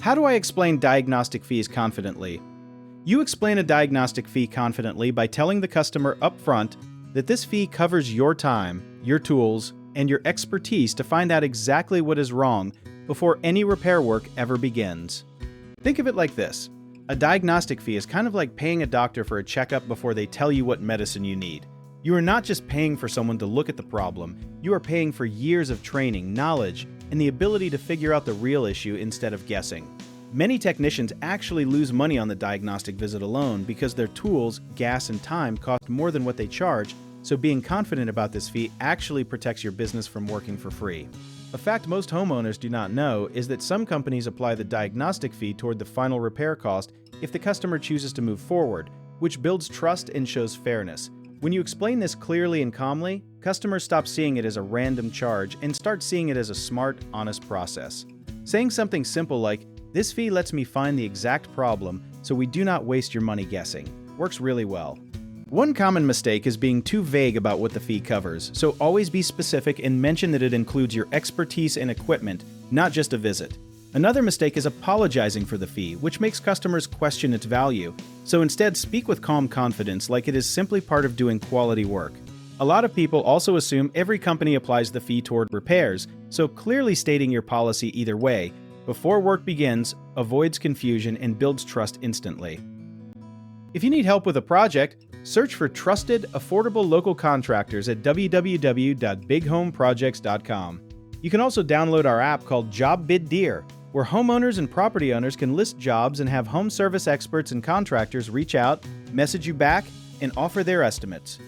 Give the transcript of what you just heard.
How do I explain diagnostic fees confidently? You explain a diagnostic fee confidently by telling the customer upfront that this fee covers your time, your tools, and your expertise to find out exactly what is wrong before any repair work ever begins. Think of it like this. A diagnostic fee is kind of like paying a doctor for a checkup before they tell you what medicine you need. You are not just paying for someone to look at the problem, you are paying for years of training, knowledge, and the ability to figure out the real issue instead of guessing. Many technicians actually lose money on the diagnostic visit alone because their tools, gas, and time cost more than what they charge, so being confident about this fee actually protects your business from working for free. A fact most homeowners do not know is that some companies apply the diagnostic fee toward the final repair cost if the customer chooses to move forward, which builds trust and shows fairness. When you explain this clearly and calmly, customers stop seeing it as a random charge and start seeing it as a smart, honest process. Saying something simple like, "This fee lets me find the exact problem, so we do not waste your money guessing," works really well. One common mistake is being too vague about what the fee covers, so always be specific and mention that it includes your expertise and equipment, not just a visit. Another mistake is apologizing for the fee, which makes customers question its value, so instead speak with calm confidence like it is simply part of doing quality work. A lot of people also assume every company applies the fee toward repairs, so clearly stating your policy either way, before work begins, avoids confusion and builds trust instantly. If you need help with a project, search for trusted, affordable local contractors at www.bighomeprojects.com. You can also download our app called Job Bid Dear, where homeowners and property owners can list jobs and have home service experts and contractors reach out, message you back, and offer their estimates.